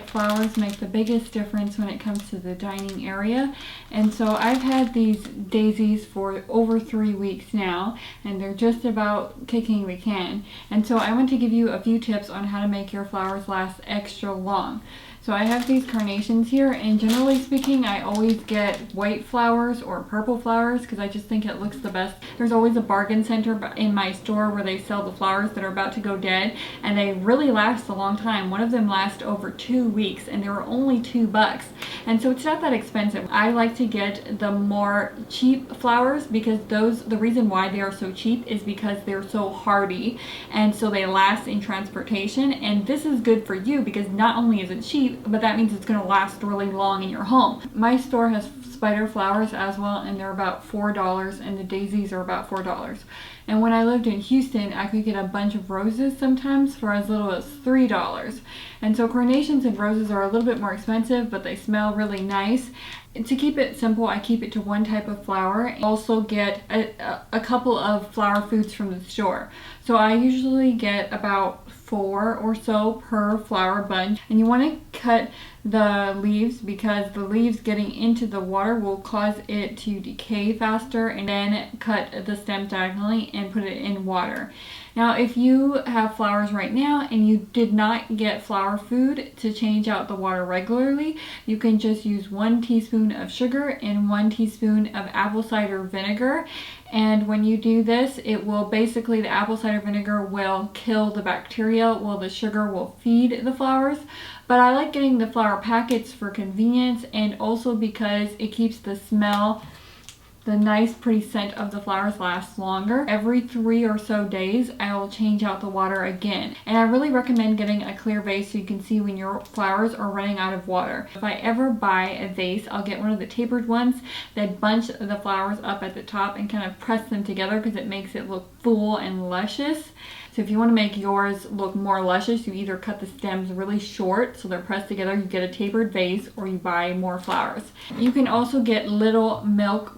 like flowers make the biggest difference when it comes to the dining area. And so I've had these daisies for over 3 weeks now, and they're just about kicking the can. And so I want to give you a few tips on how to make your flowers last extra long. So I have these carnations here, and generally speaking, I always get white flowers or purple flowers because I just think it looks the best. There's always a bargain center in my store where they sell the flowers that are about to go dead, and they really last a long time. One of them lasts over 2 weeks, and they were only $2. And so it's not that expensive. I like to get the more cheap flowers because the reason why they are so cheap is because they're so hardy, and so they last in transportation. And this is good for you because not only is it cheap, but that means it's going to last really long in your home. My store has spider flowers as well, and they're about $4, and the daisies are about $4. And when I lived in Houston, I could get a bunch of roses sometimes for as little as $3. And so carnations and roses are a little bit more expensive, but they smell really nice. To keep it simple, I keep it to one type of flower. I also get a couple of flower foods from the store. So I usually get about 4 or so per flower bunch. And you want to cut the leaves because the leaves getting into the water will cause it to decay faster, and then cut the stem diagonally and put it in water. Now, if you have flowers right now and you did not get flower food to change out the water regularly, you can just use 1 teaspoon of sugar and 1 teaspoon of apple cider vinegar. And when you do this, it will basically, the apple cider vinegar will kill the bacteria while the sugar will feed the flowers. But I like getting the flower packets for convenience, and also because it keeps the smell, the nice pretty scent of the flowers lasts longer. Every 3 or so days, I will change out the water again. And I really recommend getting a clear vase so you can see when your flowers are running out of water. If I ever buy a vase, I'll get one of the tapered ones that bunch the flowers up at the top and kind of press them together because it makes it look full and luscious. So if you want to make yours look more luscious, you either cut the stems really short so they're pressed together, you get a tapered vase, or you buy more flowers. You can also get little milk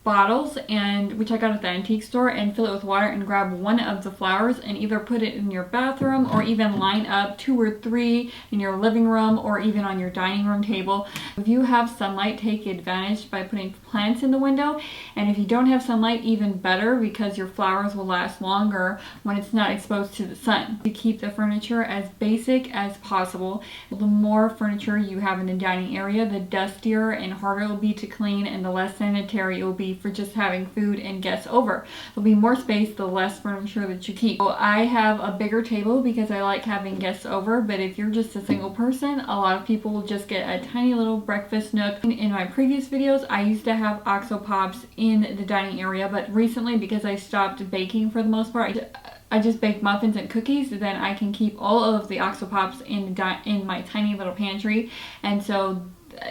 bottles, and which I got at the antique store, and fill it with water and grab one of the flowers and either put it in your bathroom or even line up 2 or 3 in your living room or even on your dining room table. If you have sunlight, take advantage by putting plants in the window, and if you don't have sunlight, even better because your flowers will last longer when it's not exposed to the sun. To keep the furniture as basic as possible, the more furniture you have in the dining area, the dustier and harder it will be to clean, and the less sanitary it will be for just having food and guests over. There'll be more space the less furniture that you keep. So I have a bigger table because I like having guests over, but if you're just a single person, a lot of people will just get a tiny little breakfast nook. In my previous videos, I used to have OXO pops in the dining area, but recently, because I stopped baking for the most part, I just bake muffins and cookies, then I can keep all of the OXO pops in my tiny little pantry, and so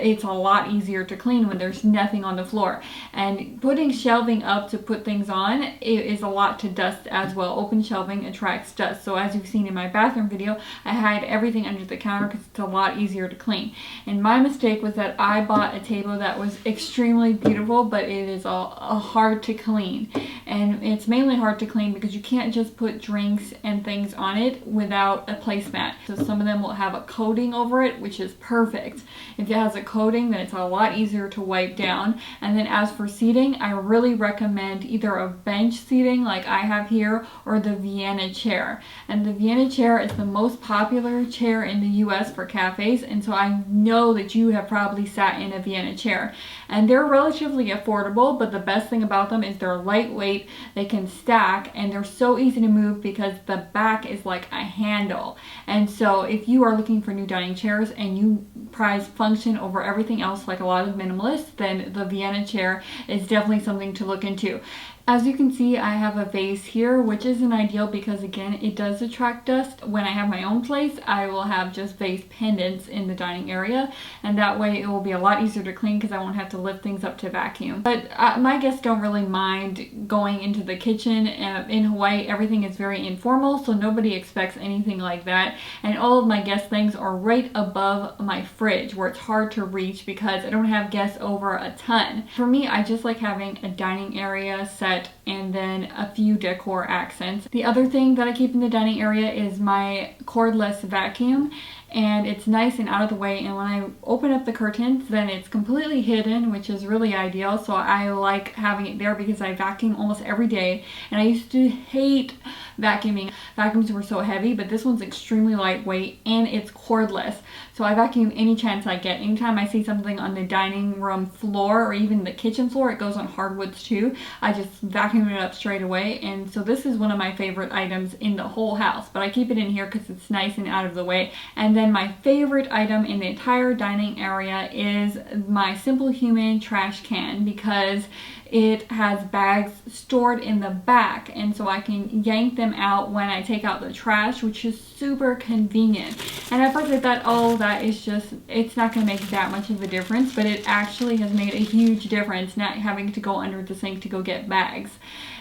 it's a lot easier to clean when there's nothing on the floor. And putting shelving up to put things on, it is a lot to dust as well. Open shelving attracts dust. So as you've seen in my bathroom video, I hide everything under the counter because it's a lot easier to clean. And my mistake was that I bought a table that was extremely beautiful, but it is hard to clean. And it's mainly hard to clean because you can't just put drinks and things on it without a placemat. So some of them will have a coating over it, which is perfect. If it has a coating, then it's a lot easier to wipe down. And then as for seating, I really recommend either a bench seating like I have here or the Vienna Chair. And the Vienna Chair is the most popular chair in the US for cafes, and so I know that you have probably sat in a Vienna Chair. And they're relatively affordable, but the best thing about them is they're lightweight, they can stack, and they're so easy to move because the back is like a handle. And so if you are looking for new dining chairs and you prize function over everything else like a lot of minimalists, then the Vienna Chair is definitely something to look into. As you can see, I have a vase here, which isn't ideal because, again, it does attract dust. When I have my own place, I will have just vase pendants in the dining area, and that way it will be a lot easier to clean because I won't have to lift things up to vacuum. But my guests don't really mind going into the kitchen. In Hawaii, everything is very informal, so nobody expects anything like that. And all of my guest things are right above my fridge, where it's hard to reach because I don't have guests over a ton. For me, I just like having a dining area set and then a few decor accents. The other thing that I keep in the dining area is my cordless vacuum, and it's nice and out of the way, and when I open up the curtains then it's completely hidden, which is really ideal. So I like having it there because I vacuum almost every day, and I used to hate vacuuming. Vacuums were so heavy, but this one's extremely lightweight and it's cordless. So I vacuum any chance I get. Anytime I see something on the dining room floor or even the kitchen floor, it goes on hardwoods too, I just vacuum it up straight away. And so this is one of my favorite items in the whole house, but I keep it in here because it's nice and out of the way. And then my favorite item in the entire dining area is my Simple Human trash can, because it has bags stored in the back, and so I can yank them out when I take out the trash, which is super convenient. And at first I thought, oh, that is just, it's not going to make that much of a difference, but it actually has made a huge difference not having to go under the sink to go get bags.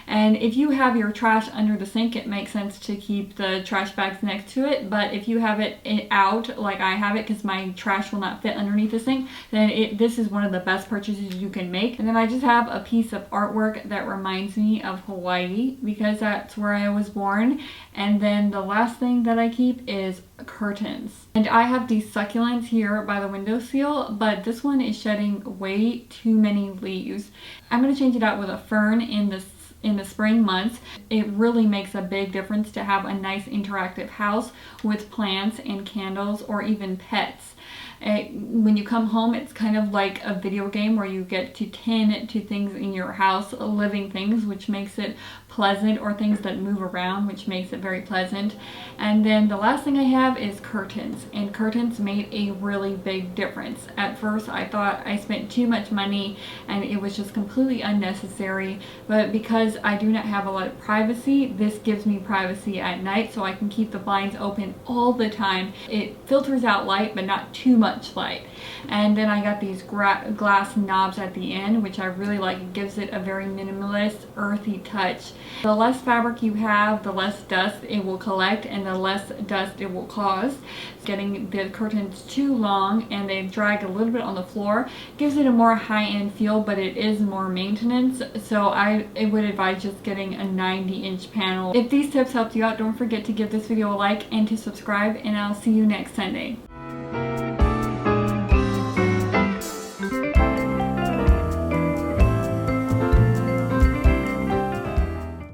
And if you have your trash under the sink, it makes sense to keep the trash bags next to it. But if you have it out, like I have it, because my trash will not fit underneath the sink, then this is one of the best purchases you can make. And then I just have a piece of artwork that reminds me of Hawaii, because that's where I was born. And then the last thing that I keep is curtains. And I have these succulents here by the windowsill, but this one is shedding way too many leaves. I'm going to change it out with a fern in the spring months. It really makes a big difference to have a nice interactive house with plants and candles or even pets. When you come home, it's kind of like a video game where you get to tend to things in your house, living things, which makes it pleasant, or things that move around, which makes it very pleasant. And then the last thing I have is curtains, and curtains made a really big difference. At first I thought I spent too much money and it was just completely unnecessary, but because I do not have a lot of privacy, this gives me privacy at night, so I can keep the blinds open all the time. It filters out light, but not too much light. And then I got these glass knobs at the end, which I really like. It gives it a very minimalist, earthy touch. The less fabric you have, the less dust it will collect, and the less dust it will cause. Getting the curtains too long and they drag a little bit on the floor gives it a more high-end feel, but it is more maintenance. So I would advise just getting a 90-inch panel. If these tips helped you out, don't forget to give this video a like and to subscribe, and I'll see you next Sunday.